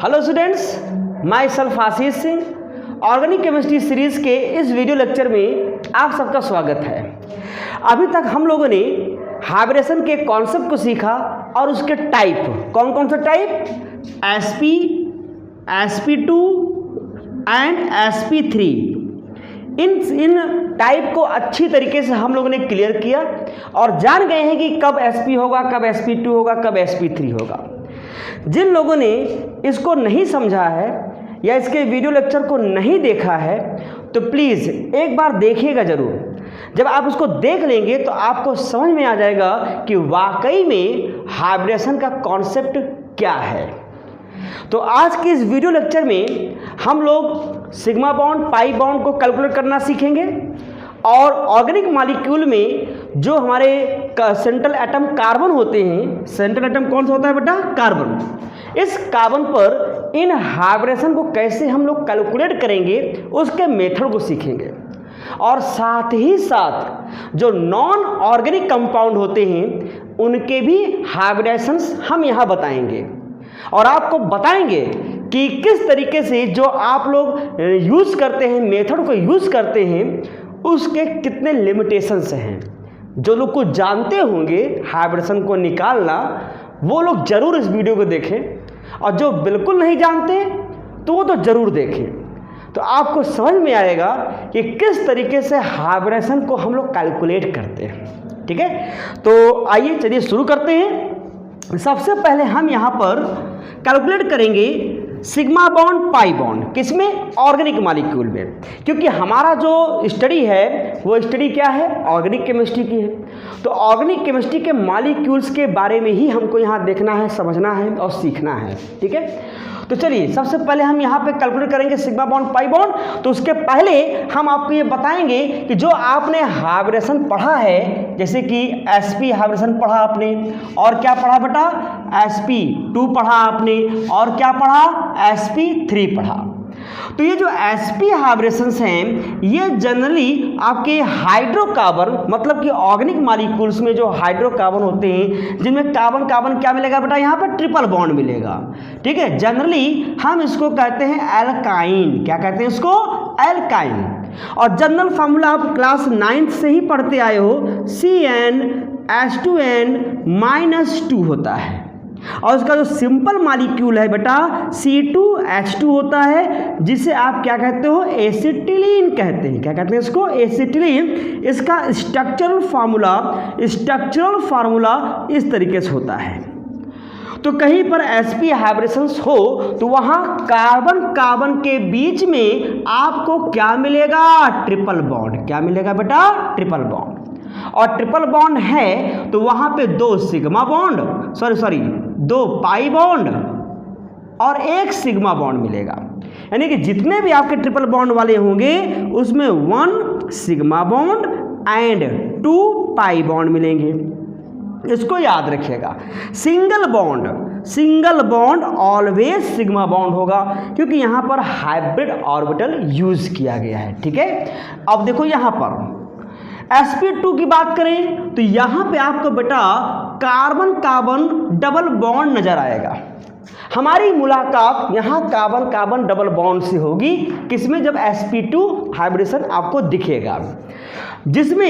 Hello students, my self Ashish Singh. Organic chemistry series के इस video lecture में आप सबका स्वागत है। अभी तक हम लोगों ने हाइब्रिडेशन के कॉन्सेप्ट को सीखा और उसके टाइप, कौन कौन से type, sp, sp2 and sp3। In type को अच्छी तरीके से हम लोगों ने क्लियर किया और जान गए हैं कि कब sp होगा, कब sp2 होगा, कब sp3 होगा। जिन लोगों ने इसको नहीं समझा है या इसके वीडियो लेक्चर को नहीं देखा है तो प्लीज़ एक बार देखिएगा ज़रूर। जब आप उसको देख लेंगे तो आपको समझ में आ जाएगा कि वाकई में हाइब्रिडेशन का कॉन्सेप्ट क्या है। तो आज के इस वीडियो लेक्चर में हम लोग सिग्मा बॉन्ड, पाई बॉन्ड को कैलकुलेट करना सीखेंगे और ऑर्गेनिक मॉलिक्यूल में जो हमारे सेंट्रल एटम कार्बन होते हैं, सेंट्रल एटम कौन सा होता है बेटा? कार्बन। इस कार्बन पर इन हाइब्रिडेशन को कैसे हम लोग कैलकुलेट करेंगे उसके मेथड को सीखेंगे और साथ ही साथ जो नॉन ऑर्गेनिक कंपाउंड होते हैं उनके भी हाइब्रिडेशंस हम यहाँ बताएंगे और आपको बताएंगे कि किस तरीके से जो आप लोग यूज़ करते हैं, मेथड को यूज़ करते हैं, उसके कितने लिमिटेशंस हैं। जो लोग को जानते होंगे हाइब्रिडेशन को निकालना, वो लोग ज़रूर इस वीडियो को देखें और जो बिल्कुल नहीं जानते तो वो तो ज़रूर देखें। तो आपको समझ में आएगा कि किस तरीके से हाइब्रिडेशन को हम लोग कैलकुलेट करते हैं। ठीक है, तो आइए चलिए शुरू करते हैं। सबसे पहले हम यहाँ पर कैलकुलेट करेंगे सिग्मा बॉन्ड, पाई बॉन्ड, किसमें? ऑर्गेनिक मॉलिक्यूल में, क्योंकि हमारा जो स्टडी है वो स्टडी क्या है? ऑर्गेनिक केमिस्ट्री की है। तो ऑर्गेनिक केमिस्ट्री के मॉलिक्यूल्स के बारे में ही हमको यहाँ देखना है, समझना है और सीखना है। ठीक है, तो चलिए सबसे पहले हम यहाँ पे कैलकुलेट करेंगे सिग्मा बॉन्ड, पाई बॉन्ड। तो उसके पहले हम आपको ये बताएंगे कि जो आपने हाइब्रिडेशन पढ़ा है, जैसे कि sp हाइब्रिडेशन पढ़ा आपने, और क्या पढ़ा बेटा? sp2 पढ़ा आपने, और क्या पढ़ा? sp3 पढ़ा। तो ये जो sp हाइब्रिडेशंस हैं ये जनरली आपके हाइड्रोकार्बन, मतलब कि ऑर्गेनिक मॉलिक्यूल्स में जो हाइड्रोकार्बन होते हैं जिनमें कार्बन कार्बन क्या मिलेगा बेटा? यहाँ पर ट्रिपल बॉन्ड मिलेगा। ठीक है, जनरली हम इसको कहते हैं एल्काइन। क्या कहते हैं इसको? एल्काइन। और जनरल फार्मूला आप क्लास 9th से ही पढ़ते आए हो, CnH2n-2 होता है। और उसका जो सिंपल मॉलिक्यूल है बेटा C2H2 होता है, जिसे आप क्या कहते हो? एसिटिलीन कहते हैं। क्या कहते हैं इसको? एसिटिलीन। इसका स्ट्रक्चरल फार्मूला इस तरीके से होता है। तो कहीं पर sp हाइब्रिडेशंस हो तो वहाँ कार्बन कार्बन के बीच में आपको क्या मिलेगा? Triple bond. क्या मिलेगा बेटा? Triple bond. और ट्रिपल बॉन्ड है तो वहाँ पे दो सिग्मा बॉन्ड, दो पाई बॉन्ड और एक सिग्मा बॉन्ड मिलेगा। यानी कि जितने भी आपके ट्रिपल बॉन्ड वाले होंगे उसमें 1 sigma bond and 2 pi bond मिलेंगे। इसको याद रखिएगा। Single bond always sigma bond होगा, क्योंकि यहाँ पर हाइब्रिड ऑर्बिटल यूज किया गया है। ठीक है, अब देखो यहाँ पर sp2 की बात करें तो यहाँ पे आपको बेटा कार्बन कार्बन डबल बॉन्ड नजर आएगा। हमारी मुलाकात यहाँ कार्बन कार्बन डबल बॉन्ड से होगी, किसमें? जब sp2 हाइब्रिडेशन आपको दिखेगा, जिसमें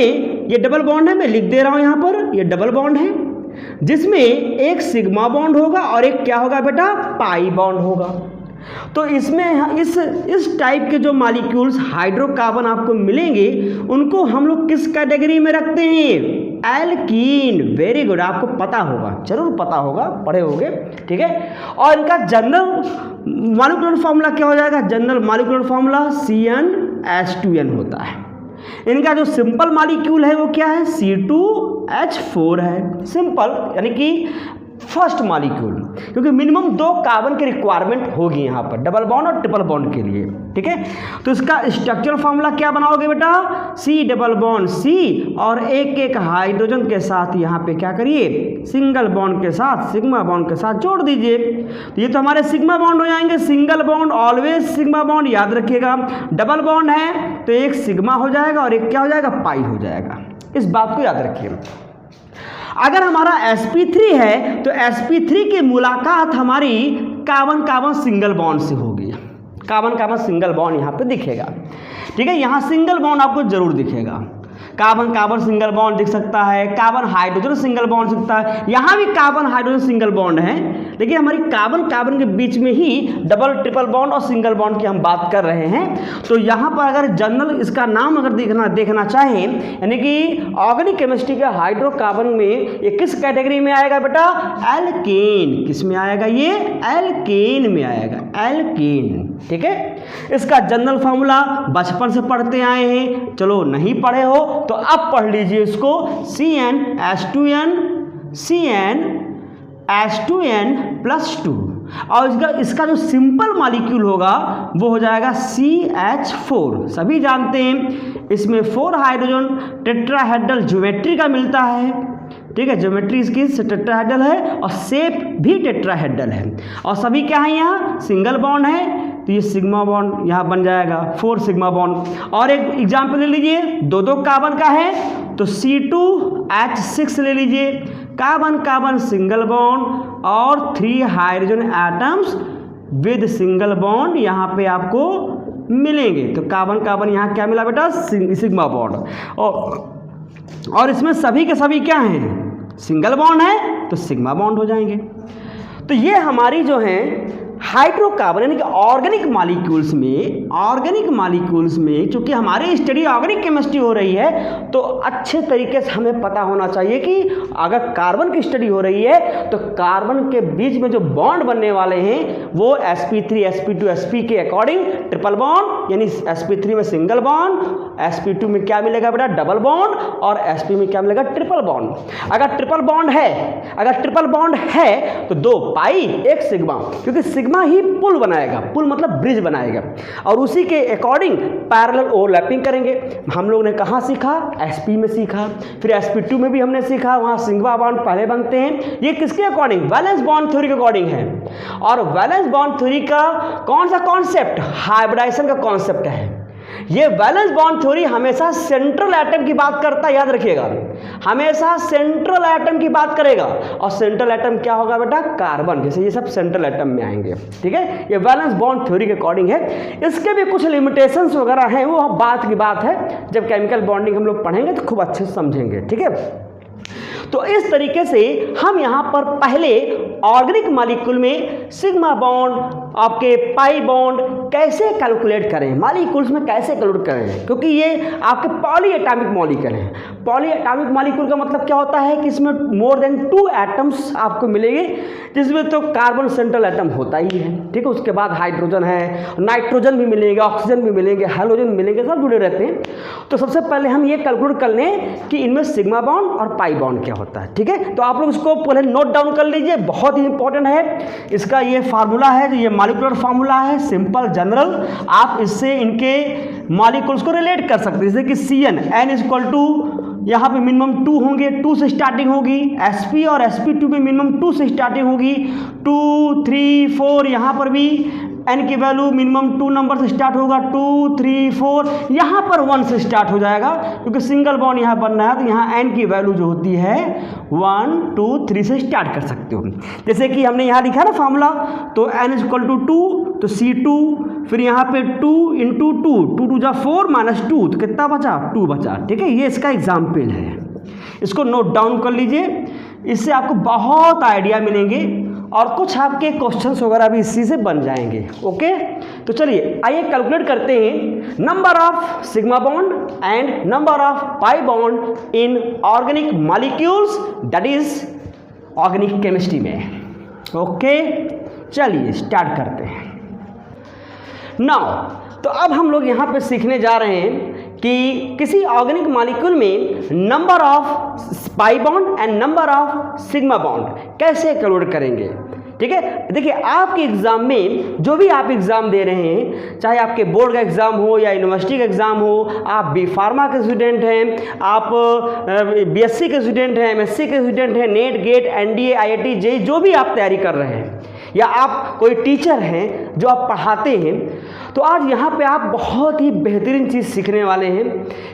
ये डबल बॉन्ड है। मैं लिख दे रहा हूँ यहाँ पर, ये डबल बॉन्ड है जिसमें एक सिग्मा बॉन्ड होगा और एक क्या होगा बेटा? पाई बॉन्ड होगा। तो इसमें इस टाइप के जो मॉलिक्यूल्स हाइड्रोकार्बन आपको मिलेंगे उनको हम लोग किस कैटेगरी में रखते हैं? एल्कीन। वेरी गुड, आपको पता होगा, जरूर पता होगा, पढ़े होंगे। ठीक है, और इनका जनरल मॉलिक्यूलर फार्मूला क्या हो जाएगा? जनरल मॉलिक्यूलर फार्मूला CnH2n होता है। इनका जो सिंपल मॉलिक्यूल है वो क्या है? C2H4 है। सिंपल यानी कि फर्स्ट मॉलिक्यूल, क्योंकि मिनिमम 2 कार्बन की रिक्वायरमेंट होगी यहाँ पर डबल बॉन्ड और ट्रिपल बॉन्ड के लिए। ठीक है, तो इसका स्ट्रक्चरल फार्मूला क्या बनाओगे बेटा? C डबल बॉन्ड C और एक हाइड्रोजन के साथ यहाँ पे क्या करिए? सिंगल बॉन्ड के साथ, सिग्मा बॉन्ड के साथ जोड़ दीजिए। तो ये तो हमारे सिग्मा बॉन्ड हो जाएंगे। Single bond always sigma bond, याद रखिएगा। डबल बॉन्ड है तो एक सिग्मा हो जाएगा और एक क्या हो जाएगा? पाई हो जाएगा। इस बात को याद रखिए। अगर हमारा sp3 है तो sp3 की मुलाकात हमारी कार्बन कार्बन सिंगल बॉन्ड से होगी, कार्बन कार्बन सिंगल बॉन्ड यहाँ पे दिखेगा, ठीक है। यहाँ सिंगल बॉन्ड आपको जरूर दिखेगा, कार्बन कार्बन सिंगल बॉन्ड दिख सकता है, कार्बन हाइड्रोजन सिंगल बॉन्ड दिखता है, यहाँ भी कार्बन हाइड्रोजन सिंगल बॉन्ड है, लेकिन हमारी कार्बन कार्बन के बीच में ही डबल ट्रिपल बॉन्ड और सिंगल बॉन्ड की हम बात कर रहे हैं। तो यहाँ पर अगर जनरल इसका नाम अगर देखना चाहें, यानी कि ऑर्गेनिक केमिस्ट्री के हाइड्रोकार्बन में ये किस कैटेगरी में आएगा बेटा? एल्केन। किस में आएगा ये? एल्केन में आएगा, एल्केन, ठीक है। इसका जनरल फार्मूला बचपन से पढ़ते आए हैं, चलो नहीं पढ़े हो तो अब पढ़ लीजिए इसको, CnH2n+2 और इसका जो सिंपल मॉलिक्यूल होगा वो हो जाएगा CH4। सभी जानते हैं इसमें 4 हाइड्रोजन टेट्राहेड्रल ज्योमेट्री का मिलता है, ठीक है। ज्योमेट्री इसकी टेट्राहेड्रल है और शेप भी टेट्राहेड्रल है, और सभी क्या है यहाँ? सिंगल बॉन्ड है, तो ये सिग्मा बॉन्ड यहाँ बन जाएगा, 4 सिग्मा बॉन्ड। और एक एग्जाम्पल ले लीजिए, 2 कार्बन का है तो C2H6 ले लीजिए, कार्बन कार्बन सिंगल बॉन्ड और 3 hydrogen atoms with single bond यहाँ पे आपको मिलेंगे। तो कार्बन कार्बन यहाँ क्या मिला बेटा? Sigma bond. और इसमें सभी के सभी क्या हैं? सिंगल बॉन्ड है तो सिग्मा बॉन्ड हो जाएंगे। तो ये हमारी जो है हाइड्रोकार्बन यानी कि ऑर्गेनिक मॉलिक्यूल्स में चूंकि हमारी स्टडी ऑर्गेनिक केमिस्ट्री हो रही है तो अच्छे तरीके से हमें पता होना चाहिए कि अगर कार्बन की स्टडी हो रही है तो कार्बन के बीच में जो बॉन्ड बनने वाले हैं वो sp3 sp2 sp के अकॉर्डिंग ट्रिपल बॉन्ड, यानी sp3 में सिंगल बॉन्ड, sp2 में क्या मिलेगा बेटा? डबल बॉन्ड, और sp में क्या मिलेगा? Triple bond. अगर ट्रिपल बॉन्ड है तो 2 पाई 1 सिग्मा, क्योंकि सिग्मा ही पुल बनाएगा, पुल मतलब ब्रिज बनाएगा, और उसी के अकॉर्डिंग पैरेलल ओवरलैपिंग करेंगे। हम लोग ने कहाँ सीखा? sp में सीखा, फिर sp2 में भी हमने सीखा, वहाँ सिग्मा बॉन्ड पहले बनते हैं। ये किसके अकॉर्डिंग? वैलेंस बॉन्ड थ्योरी के अकॉर्डिंग है। और वैलेंस बॉन्ड थ्योरी का कौन सा कॉन्सेप्ट? हाइब्रिडाइजेशन का कॉन्सेप्ट है। ये वैलेंस बॉन्ड थ्योरी हमेशा सेंट्रल एटम की बात करता है, याद रखिएगा, हमेशा सेंट्रल एटम की बात करेगा। और सेंट्रल एटम क्या होगा बेटा? कार्बन। जैसे ये सब सेंट्रल एटम में आएंगे, ठीक है। ये वैलेंस बॉन्ड थ्योरी के अकॉर्डिंग है। इसके भी कुछ लिमिटेशंस वगैरह हैं, वो बात की बात है, जब केमिकल बॉन्डिंग हम लोग पढ़ेंगे तो खूब अच्छे से समझेंगे, ठीक है। तो इस तरीके से हम यहाँ पर पहले ऑर्गेनिक मॉलिक्यूल में सिग्मा बॉन्ड, आपके पाई बॉन्ड कैसे कैलकुलेट करें, मॉलिक्यूल्स में कैसे कैलकुलेट करें, क्योंकि ये आपके पॉलीएटॉमिक मॉलिक्यूल हैं। पॉलीएटॉमिक मॉलिक्यूल का मतलब क्या होता है कि इसमें मोर देन 2 एटम्स आपको मिलेंगे, जिसमें तो कार्बन सेंट्रल एटम होता ही है, ठीक है। उसके बाद हाइड्रोजन है, नाइट्रोजन भी मिलेंगे, ऑक्सीजन भी मिलेंगे, हैलोजन मिलेंगे, सब जुड़े रहते हैं। तो सबसे पहले हम ये कैलकुलेट कर लें कि इनमें सिग्मा बॉन्ड और पाई बॉन्ड क्या होता है, ठीक है। तो आप लोग इसको पहले नोट डाउन कर लीजिए, बहुत ही इंपॉर्टेंट है। इसका ये फार्मूला है, जो ये मॉलिक्यूलर फार्मूला है, सिंपल जनरल, आप इससे इनके मॉलिक्यूल्स को रिलेट कर सकते हैं। जैसे कि CN N यहाँ पे मिनिमम 2 होंगे, 2 से स्टार्टिंग होगी, sp और sp2 में मिनिमम 2 से स्टार्टिंग होगी, 2 3 4, यहाँ पर भी n की वैल्यू मिनिमम 2 नंबर से स्टार्ट होगा, 2 3 4, यहाँ पर 1 से स्टार्ट हो जाएगा, क्योंकि सिंगल बॉन्ड यहाँ बनना है, तो यहाँ n की वैल्यू जो होती है 1 2 3 से स्टार्ट कर सकते हो। जैसे कि हमने यहाँ लिखा ना फार्मूला, तो n = 2, तो C2, फिर यहाँ पे 2 × 2, 2 2 जा 4 -2, तो कितना बचा? 2 बचा, ठीक है। ये इसका एग्जाम्पल है, इसको नोट डाउन कर लीजिए, इससे आपको बहुत आइडिया मिलेंगे और कुछ आपके क्वेश्चंस वगैरह भी इसी से बन जाएंगे, ओके। तो चलिए आइए कैलकुलेट करते हैं number of sigma bond and number of pi bond in organic molecules, that is organic chemistry में, ओके। चलिए स्टार्ट करते हैं नाउ। तो अब हम लोग यहाँ पे सीखने जा रहे हैं कि किसी ऑर्गेनिक मॉलिक्यूल में number of pi bond and number of sigma bond कैसे कैलकुलेट करेंगे, ठीक है। देखिए आपके एग्जाम में, जो भी आप एग्जाम दे रहे हैं, चाहे आपके बोर्ड का एग्जाम हो या यूनिवर्सिटी का एग्जाम हो, आप बी फार्मा के स्टूडेंट हैं, आप BSc के स्टूडेंट हैं, MSc के स्टूडेंट हैं, NET GATE NDA IIT JEE जो भी आप तैयारी कर रहे हैं, या आप कोई टीचर हैं जो आप पढ़ाते हैं, तो आज यहाँ पे आप बहुत ही बेहतरीन चीज़ सीखने वाले हैं,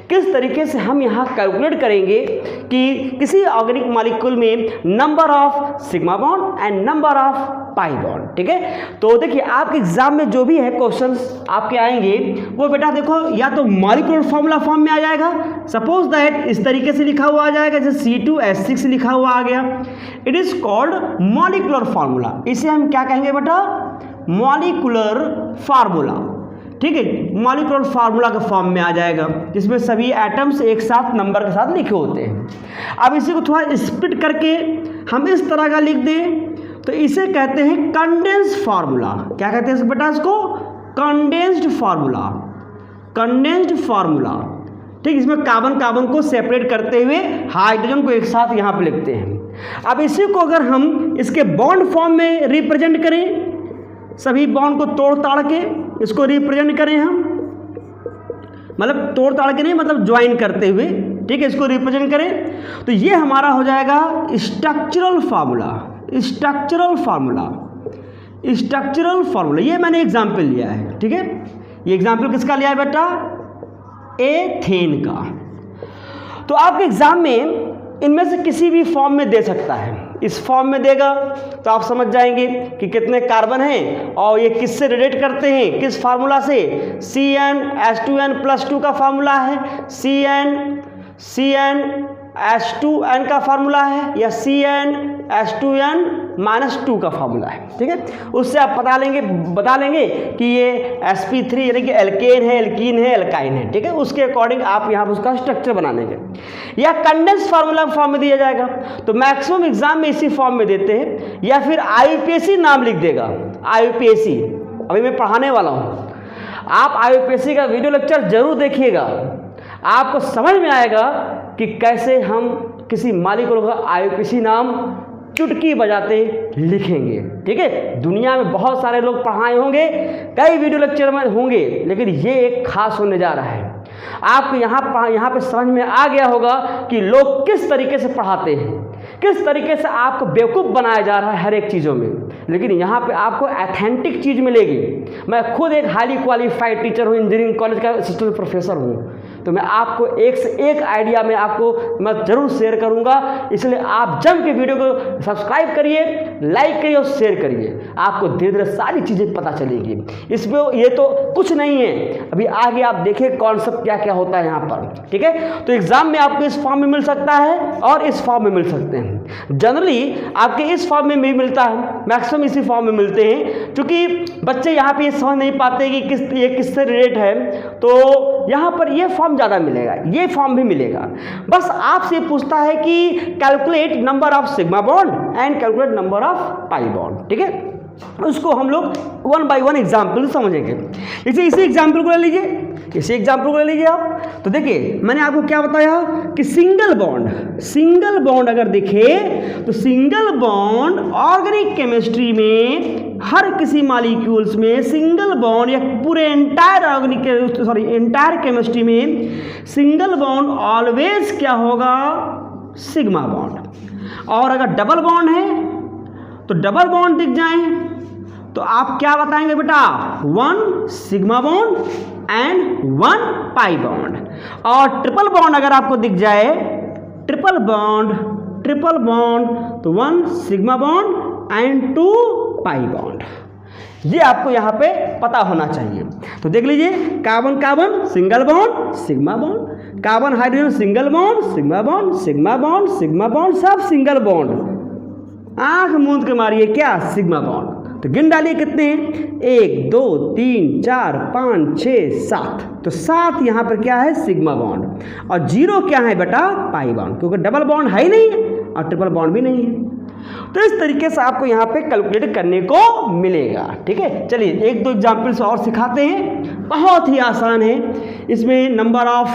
किस तरीके से हम यहाँ कैलकुलेट करेंगे कि किसी ऑर्गेनिक मॉलिक्यूल में number of sigma bond and number of pi bond. ठीक है, तो देखिए आपके एग्जाम में जो भी है क्वेश्चंस आपके आएंगे वो बेटा देखो या तो मॉलिक्यूलर फॉर्मूला फॉर्म में आ जाएगा, सपोज दैट इस तरीके से लिखा हुआ आ जाएगा, जैसे C2H6 लिखा हुआ आ गया, it is called molecular formula. इसे हम क्या कहेंगे बेटा? Molecular formula. ठीक है, मॉलिक्यूलर फार्मूला के फॉर्म में आ जाएगा, जिसमें सभी एटम्स एक साथ नंबर के साथ लिखे होते हैं। अब इसी को थोड़ा स्प्लिट करके हम इस तरह का लिख दें तो इसे कहते हैं कंडेंस्ड फार्मूला। क्या कहते हैं बेटा इसको? Condensed formula, condensed formula. ठीक, इसमें कार्बन कार्बन को सेपरेट करते हुए हाइड्रोजन को एक साथ यहाँ पे लिखते हैं। अब इसी को अगर हम इसके बॉन्ड फॉर्म में रिप्रेजेंट करें, सभी बॉन्ड को तोड़ ताड़ के इसको रिप्रेजेंट करें हम, मतलब तोड़ ताड़ के नहीं, मतलब ज्वाइन करते हुए, ठीक है, इसको रिप्रेजेंट करें तो ये हमारा हो जाएगा structural formula. Structural formula, structural formula, ये मैंने एग्जाम्पल लिया है। ठीक है, ये एग्जाम्पल किसका लिया है बेटा? एथेन का। तो आपके एग्जाम में इनमें से किसी भी फॉर्म में दे सकता है। इस फॉर्म में देगा तो आप समझ जाएंगे कि कितने कार्बन हैं और ये किससे रिलेट करते हैं, किस फार्मूला से? CnH2n+2 का फार्मूला है, CnH2n का फार्मूला है, या CnH2n-2 का फार्मूला है। ठीक है, उससे आप बता लेंगे कि ये sp3 यानी कि एल्केन है, एल्कीन है, एल्काइन है। ठीक है, उसके अकॉर्डिंग आप यहाँ पर उसका स्ट्रक्चर बना लेंगे, या कंडेंस फार्मूला फॉर्म में दिया जाएगा तो मैक्सिमम एग्जाम में इसी फॉर्म में देते हैं, या फिर IUPAC नाम लिख देगा। IUPAC अभी मैं पढ़ाने वाला हूँ, आप IUPAC का वीडियो लेक्चर जरूर देखिएगा, आपको समझ में आएगा कि कैसे हम किसी मॉलिक्यूल का IUPAC नाम चुटकी बजाते लिखेंगे। ठीक है, दुनिया में बहुत सारे लोग पढ़ाए होंगे, कई वीडियो लेक्चर में होंगे, लेकिन ये एक खास होने जा रहा है। आपको यहाँ पे समझ में आ गया होगा कि लोग किस तरीके से पढ़ाते हैं, किस तरीके से आपको बेवकूफ़ बनाया जा रहा है हर एक चीज़ों में, लेकिन यहाँ पे आपको ऑथेंटिक चीज़ मिलेगी। मैं खुद एक हाईली क्वालिफाइड टीचर हूँ, इंजीनियरिंग कॉलेज का असिस्टेंट प्रोफेसर हूँ, तो मैं आपको एक से एक आइडिया में आपको मैं ज़रूर शेयर करूँगा। इसलिए आप जम के वीडियो को सब्सक्राइब करिए, लाइक करिए और शेयर करिए, आपको धीरे धीरे सारी चीज़ें पता चलेगी। इसमें ये तो कुछ नहीं है, अभी आगे आप देखें कॉन्सेप्ट क्या क्या होता है यहाँ पर। ठीक है, तो एग्जाम में आपको इस फॉर्म में मिल सकता है और इस फॉर्म में मिल सकते हैं। जनरली आपके इस फॉर्म में भी मिलता है, मैक्सिमम इसी फॉर्म में मिलते हैं, क्योंकि बच्चे यहाँ पे ये समझ नहीं पाते कि ये किससे रिलेट है, तो यहाँ पर ये फॉर्म ज़्यादा मिलेगा, ये फॉर्म भी मिलेगा। बस आपसे पूछता है कि calculate number of sigma bond and calculate number of pi bond. ठीक है, उसको हम लोग 1 बाय 1 एग्जाम्पल समझेंगे। इसी एग्जाम्पल को ले लीजिए, इसी एग्जाम्पल को ले लीजिए आप। तो देखिए मैंने आपको क्या बताया कि सिंगल बॉन्ड अगर दिखे तो सिंगल बॉन्ड ऑर्गेनिक केमिस्ट्री में हर किसी मॉलिक्यूल्स में सिंगल बॉन्ड, या पूरे एंटायर केमिस्ट्री में सिंगल बॉन्ड ऑलवेज क्या होगा? Sigma bond. और अगर डबल बॉन्ड है तो डबल बॉन्ड दिख जाए तो आप क्या बताएंगे बेटा? 1 sigma bond and 1 pi bond. और ट्रिपल बॉन्ड अगर आपको दिख जाए, ट्रिपल बॉन्ड तो 1 sigma bond and 2 pi bond. ये आपको यहाँ पे पता होना चाहिए। तो देख लीजिए, carbon carbon single bond sigma bond, carbon hydrogen single bond sigma bond, sigma bond sigma bond, सब सिंगल बॉन्ड। आंख मूंद के मारिए क्या? Sigma bond. तो गिन डालिए कितने हैं? 1 2 3 4 5 6 7। तो 7 यहाँ पर क्या है? Sigma bond. और 0 क्या है बेटा? पाई बॉन्ड, क्योंकि डबल बॉन्ड है ही नहीं है और ट्रिपल बॉन्ड भी नहीं है। तो इस तरीके से आपको यहाँ पे कैलकुलेट करने को मिलेगा। ठीक है, चलिए 1-2 एग्जाम्पल्स और सिखाते हैं, बहुत ही आसान है। इसमें number of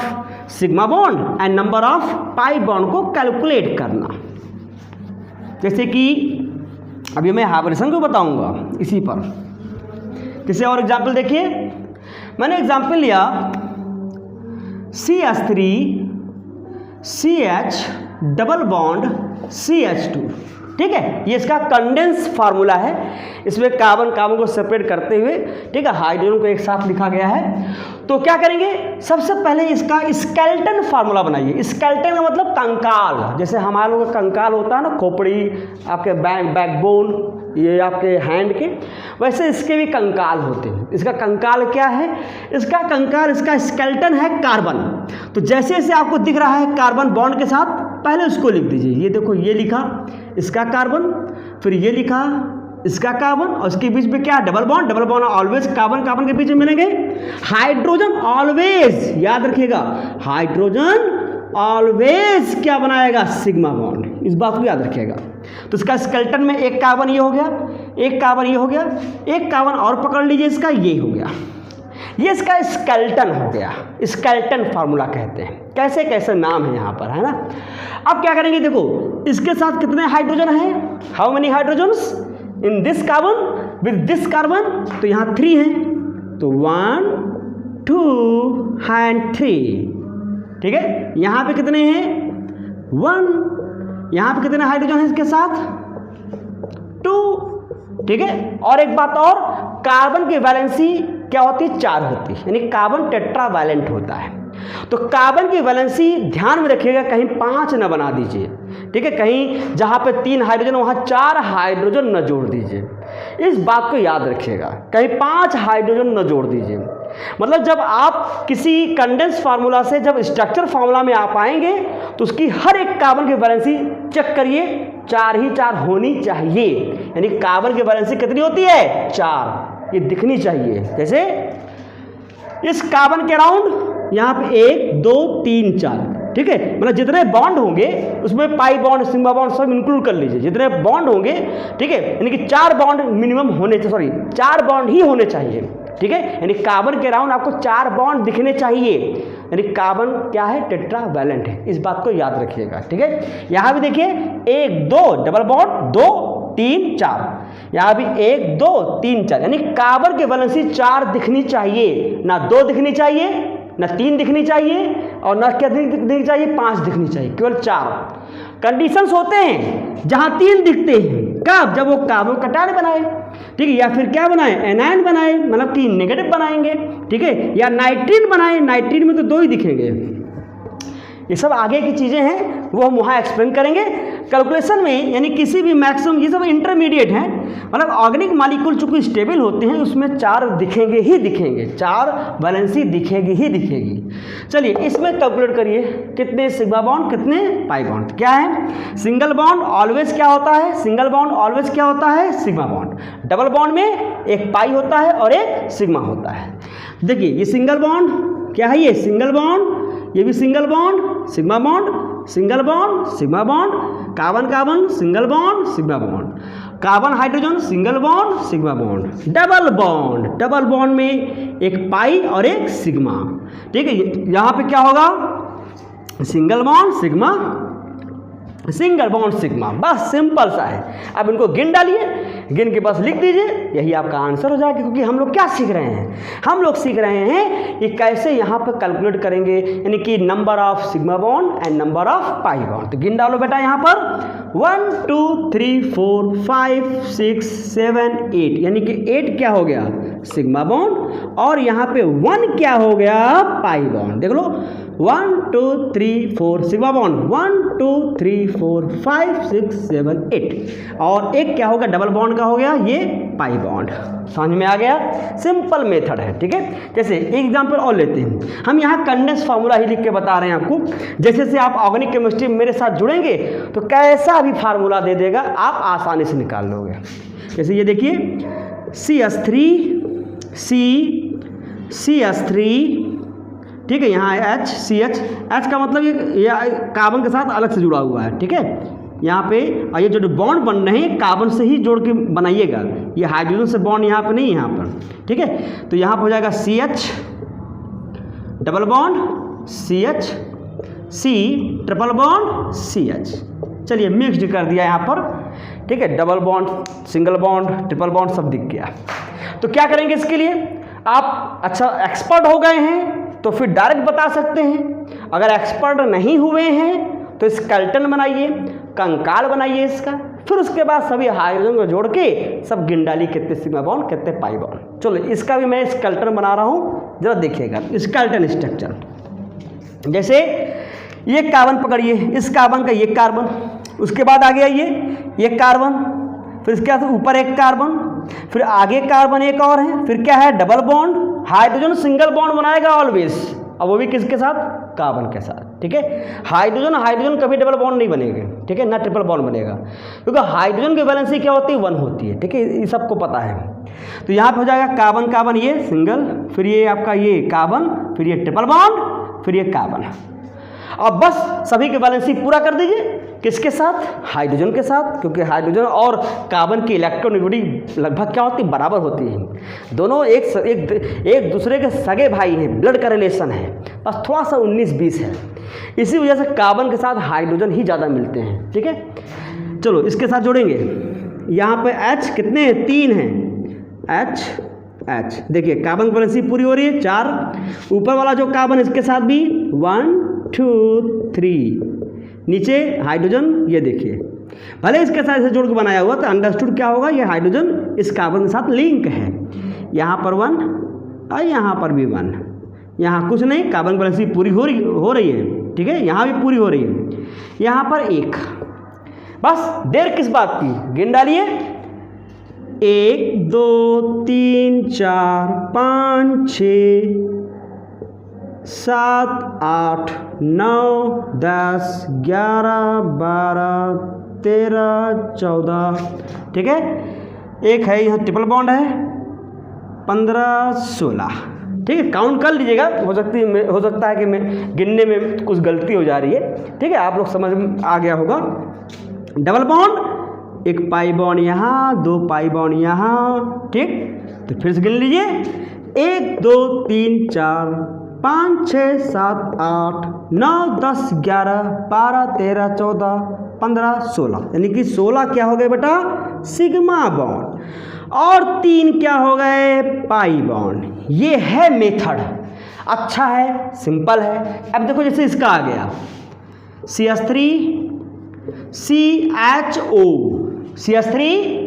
sigma bond and number of pi bond को कैलकुलेट करना। जैसे कि अभी मैं हाइब्रिडेशन को बताऊंगा इसी पर। किसी और एग्जाम्पल देखिए, मैंने एग्जाम्पल लिया CH3 CH double bond CH2। ठीक है, ये इसका कंडेंस फार्मूला है। इसमें कार्बन कार्बन को सेपरेट करते हुए, ठीक है, हाइड्रोजन को एक साथ लिखा गया है। तो क्या करेंगे, सबसे पहले इसका स्केलेटन फार्मूला बनाइए। स्केलेटन का मतलब कंकाल, जैसे हमारे लोगों का कंकाल होता है ना, खोपड़ी, आपके बैकबोन, ये आपके हैंड के, वैसे इसके भी कंकाल होते हैं। इसका कंकाल क्या है, इसका कंकाल, इसका स्केलेटन है कार्बन। तो जैसे जैसे आपको दिख रहा है कार्बन बॉन्ड के साथ, पहले उसको लिख दीजिए। ये देखो, ये लिखा इसका कार्बन, फिर ये लिखा इसका कार्बन, और इसके बीच में क्या, double bond. Double bond always carbon carbon के बीच में मिलेंगे हाइड्रोजन, ऑलवेज याद रखिएगा, हाइड्रोजन ऑलवेज क्या बनाएगा, सिग्मा बॉन्ड। इस बात को याद रखिएगा। तो इसका स्केलेटन में एक कार्बन ये हो गया, एक कार्बन ये हो गया, एक कार्बन और पकड़ लीजिए, इसका ये हो गया, ये इसका स्केलेटन हो गया। स्केलेटन फार्मूला कहते हैं। कैसे कैसे नाम है यहाँ पर, है ना। अब क्या करेंगे, देखो इसके साथ कितने हाइड्रोजन हैं, how many hydrogens in this carbon with this carbon, तो यहाँ 3 हैं, तो 1 2 and 3, ठीक है। यहाँ पे कितने हैं, 1, यहाँ पे कितने हाइड्रोजन हैं इसके साथ, 2, ठीक है। और एक बात और, कार्बन की वैलेंसी क्या होती है, 4 होती है, यानी कार्बन टेट्रावैलेंट होता है। तो कार्बन की वैलेंसी ध्यान में रखिएगा, कहीं 5 न बना दीजिए, ठीक है। कहीं जहाँ पे 3 हाइड्रोजन वहाँ 4 हाइड्रोजन न जोड़ दीजिए। इस बात को याद रखिएगा, कहीं 5 हाइड्रोजन न जोड़ दीजिए। मतलब जब आप किसी कंडेंस फार्मूला से जब स्ट्रक्चर फार्मूला में आप आएंगे, तो उसकी हर एक कार्बन की वैलेंसी चेक करिए, 4 ही 4 होनी चाहिए। यानी कार्बन की वैलेंसी कितनी होती है, 4, ये दिखनी चाहिए। जैसे इस कार्बन के अराउंड यहाँ पे 1 2 3 4, ठीक है। मतलब जितने बॉन्ड होंगे उसमें पाई बॉन्ड, सिग्मा बॉन्ड सब इंक्लूड कर लीजिए, जितने बॉन्ड होंगे, ठीक है। यानी कि 4 बॉन्ड मिनिमम होने, 4 बॉन्ड ही होने चाहिए, ठीक है। यानी कार्बन के अराउंड आपको 4 बॉन्ड दिखने चाहिए, यानी कार्बन क्या है, टेट्रावैलेंट है। इस बात को याद रखिएगा, ठीक है। यहाँ भी देखिए 1 2 डबल बॉन्ड, 2 3 4, यहाँ भी 1 2 3 4, यानी कार्बन की वैलेंसी 4 दिखनी चाहिए, ना 2 दिखनी चाहिए, ना 3 दिखनी चाहिए, और ना क्या दिखनी चाहिए, 5 दिखनी चाहिए, केवल 4। कंडीशंस होते हैं जहाँ 3 दिखते हैं, कब, जब वो कार्बन कटायन बनाए, ठीक है, या फिर क्या बनाए, एनायन बनाए, मतलब कि नेगेटिव बनाएंगे, ठीक है, या नाइट्रीन बनाए। नाइट्रीन में तो 2 ही दिखेंगे। ये सब आगे की चीज़ें हैं, वो हम वहाँ एक्सप्लेन करेंगे कैलकुलेशन में। यानी किसी भी मैक्सिमम, ये सब इंटरमीडिएट हैं, मतलब ऑर्गेनिक मॉलिक्यूल चूँकि स्टेबल होते हैं, उसमें 4 दिखेंगे ही दिखेंगे, 4 वैलेंसी दिखेगी ही दिखेगी। चलिए इसमें कैलकुलेट करिए, कितने सिग्मा बॉन्ड, कितने पाई बॉन्ड। क्या है, सिंगल बॉन्ड ऑलवेज क्या होता है, सिंगल बॉन्ड ऑलवेज क्या होता है, सिग्मा बॉन्ड। डबल बॉन्ड में एक पाई होता है और एक सिग्मा होता है। देखिए ये सिंगल बॉन्ड क्या है, ये सिंगल बॉन्ड, ये भी single bond, sigma bond, single bond, sigma bond, carbon carbon, single bond, sigma bond, carbon hydrogen, single bond, sigma bond. Double bond, double bond में एक पाई और एक सिग्मा, ठीक है। यहाँ पे क्या होगा, single bond sigma, single bond sigma, बस सिंपल सा है। अब इनको गिन डालिए, गिन के बस लिख दीजिए, यही आपका आंसर हो जाएगा। क्योंकि हम लोग क्या सीख रहे हैं, हम लोग सीख रहे हैं कि कैसे यहाँ पर कैलकुलेट करेंगे, यानी कि number of sigma bond and number of pi bond. तो गिन डालो बेटा यहाँ पर 1 2 3 4 5 6 7 8, यानी कि 8 क्या हो गया, सिग्मा बॉन्ड, और यहाँ पे 1 क्या हो गया, पाई बॉन्ड। देख लो 1 2 3 4 सिग्मा बॉन्ड, 1 2 3 4 5 6 7 8, और एक क्या होगा, डबल बॉन्ड का हो गया, ये पाई बॉन्ड। समझ में आ गया, सिंपल मेथड है, ठीक है। जैसे एक एग्जांपल और लेते हैं, हम यहाँ कंडेंस फार्मूला ही लिख के बता रहे हैं आपको। जैसे से आप ऑर्गेनिक केमिस्ट्री में मेरे साथ जुड़ेंगे तो कैसा भी फार्मूला दे देगा आप आसानी से निकाल लोगे। जैसे ये देखिए CH3, ठीक है, यहाँ H CH, H का मतलब ये कार्बन के साथ अलग से जुड़ा हुआ है, ठीक है। यहाँ पे और ये जो बॉन्ड बन रहे हैं कार्बन से ही जोड़ के बनाइएगा, ये हाइड्रोजन से बॉन्ड यहाँ पे नहीं, यहाँ पर, ठीक है। तो यहाँ पर हो जाएगा CH double bond CH, C triple bond CH। चलिए मिक्स्ड कर दिया यहाँ पर, ठीक है, double bond, single bond, triple bond सब दिख गया। तो क्या करेंगे इसके लिए, आप अच्छा एक्सपर्ट हो गए हैं तो फिर डायरेक्ट बता सकते हैं। अगर एक्सपर्ट नहीं हुए हैं तो स्केलेटन बनाइए, कंकाल बनाइए इसका, फिर उसके बाद सभी हाइड्रोजन को जोड़ के सब गिन डाली कितने सिग्मा बॉन्ड कितने पाई बॉन्ड। चलो इसका भी मैं स्केलेटन बना रहा हूँ, जरा देखिएगा स्केलेटन स्ट्रक्चर। जैसे ये कार्बन पकड़िए, इस कार्बन का ये कार्बन, उसके बाद आ गया ये कार्बन, फिर इसके बाद ऊपर एक कार्बन, फिर आगे कार्बन एक और है, फिर क्या है double bond, hydrogen single bond बनाएगा ऑलवेज, अब वो भी किसके साथ, कार्बन के साथ, ठीक है। हाइड्रोजन हाइड्रोजन कभी डबल बॉन्ड नहीं बनेगा, ठीक है, ना ट्रिपल बॉन्ड बनेगा, क्योंकि हाइड्रोजन की वैलेंसी क्या होती है 1 होती है, ठीक है, ये सबको पता है। तो यहाँ पे हो जाएगा कार्बन कार्बन ये सिंगल, फिर ये आपका ये कार्बन, फिर ये ट्रिपल बॉन्ड, फिर ये कार्बन। अब बस सभी के वैलेंसी पूरा कर दीजिए, किसके साथ, हाइड्रोजन के साथ, क्योंकि हाइड्रोजन और कार्बन की इलेक्ट्रॉनिविटी लगभग क्या होती है, बराबर होती है। दोनों एक दूसरे के सगे भाई हैं, ब्लड का रिलेशन है, बस थोड़ा सा 19-20 है, इसी वजह से कार्बन के साथ हाइड्रोजन ही ज़्यादा मिलते हैं, ठीक है। चलो इसके साथ जोड़ेंगे, यहाँ पे H कितने हैं, 3 हैं, H देखिए कार्बन की वैलेंसी पूरी हो रही है 4, ऊपर वाला जो कार्बन इसके साथ भी 1 2 3, नीचे हाइड्रोजन, ये देखिए भले इसके साथ ऐसे जोड़ के बनाया हुआ तो अंडरस्टूड क्या होगा, ये हाइड्रोजन इस कार्बन के साथ लिंक है, यहाँ पर 1 और यहाँ पर भी 1, यहाँ कुछ नहीं, कार्बन वैलेंसी पूरी हो रही है, ठीक है, यहाँ भी पूरी हो रही है, यहाँ पर 1, बस देर किस बात की, गिन डालिए 1 2 3 4 5 6 7 8 9 10 11 12 13 14, ठीक है, एक है यहाँ ट्रिपल बॉन्ड है 15 16, ठीक है, काउंट कर लीजिएगा, हो सकता है कि मैं गिनने में कुछ गलती हो जा रही है, ठीक है, आप लोग समझ में आ गया होगा। डबल बॉन्ड, एक पाई बॉन्ड यहाँ, 2 पाई बॉन्ड यहाँ, ठीक, तो फिर से गिन लीजिए 1 2 3 4 5 6 7 8 9 10 11 12 13 14 15 16, यानी कि 16 क्या हो गए बेटा, सिग्मा बॉन्ड, और 3 क्या हो गए, पाई बॉन्ड। ये है मेथड, अच्छा है, सिंपल है। अब देखो जैसे इसका आ गया CH3 CHO, CH3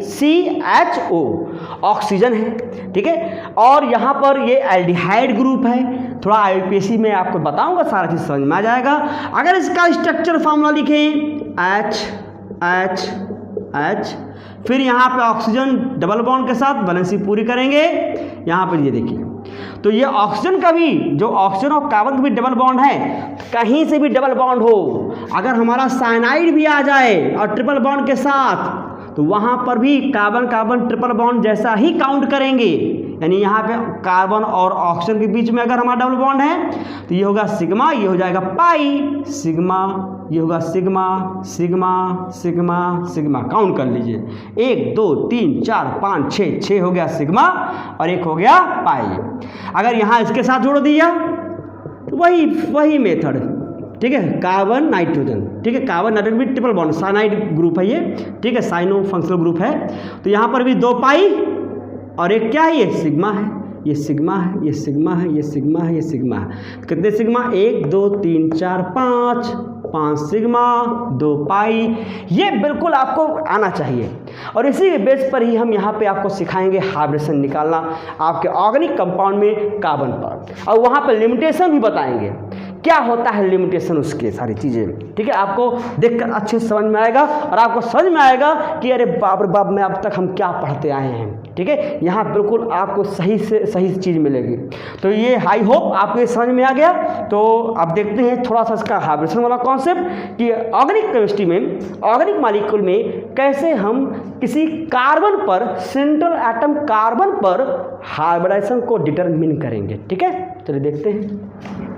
CHO oxygen है, ठीक है, और यहाँ पर ये एल्डिहाइड ग्रुप है, थोड़ा IUPAC में आपको बताऊंगा, सारा चीज़ समझ में आ जाएगा। अगर इसका स्ट्रक्चर फॉर्मूला लिखें H, फिर यहाँ पे ऑक्सीजन डबल बॉन्ड के साथ वैलेंसी पूरी करेंगे, यहाँ पर ये देखिए, तो ये ऑक्सीजन का भी, जो ऑक्सीजन और कार्बन का भी डबल बॉन्ड है, कहीं से भी डबल बॉन्ड हो, अगर हमारा साइनाइड भी आ जाए और ट्रिपल बॉन्ड के साथ, तो वहाँ पर भी कार्बन कार्बन ट्रिपल बॉन्ड जैसा ही काउंट करेंगे, यानी यहाँ पे कार्बन और ऑक्सीजन के बीच में अगर हमारा डबल बॉन्ड है तो ये होगा सिग्मा, ये हो जाएगा पाई, सिग्मा, ये होगा sigma sigma sigma sigma, count कर लीजिए 1 2 3 4 5 6 हो गया सिग्मा और 1 हो गया पाई। अगर यहाँ इसके साथ जोड़ दिया तो वही मेथड, ठीक है, कार्बन नाइट्रोजन, ठीक है, कार्बन नाइट्रोजन भी ट्रिपल बॉन्ड, साइनाइड ग्रुप है ये, ठीक है, साइनो फंक्शनल ग्रुप है, तो यहाँ पर भी 2 पाई और 1 क्या है, ये सिग्मा है, ये सिग्मा है, ये सिग्मा है, ये सिग्मा है, ये सिग्मा है, कितने सिग्मा, 1 2 3 4 5 सिग्मा 2 पाई, ये बिल्कुल आपको आना चाहिए। और इसी बेस पर ही हम यहाँ पे आपको सिखाएंगे हाइब्रिडेशन निकालना आपके ऑर्गेनिक कंपाउंड में कार्बन पर, और वहाँ पर लिमिटेशन भी बताएंगे, क्या होता है लिमिटेशन, उसके सारी चीज़ें, ठीक है, आपको देखकर अच्छे से समझ में आएगा और आपको समझ में आएगा कि अरे बाप रे बाप, मैं अब तक हम क्या पढ़ते आए हैं, ठीक है, यहाँ बिल्कुल आपको सही से सही चीज़ मिलेगी। तो ये आई होप आपको समझ में आ गया। तो अब देखते हैं थोड़ा सा इसका हाइब्रिडेशन वाला कॉन्सेप्ट कि ऑर्गेनिक केमिस्ट्री में, ऑर्गेनिक मॉलिक्यूल में कैसे हम किसी कार्बन पर, सेंट्रल एटम कार्बन पर हाइब्रिडेशन को डिटरमिन करेंगे, ठीक है, चलिए देखते हैं।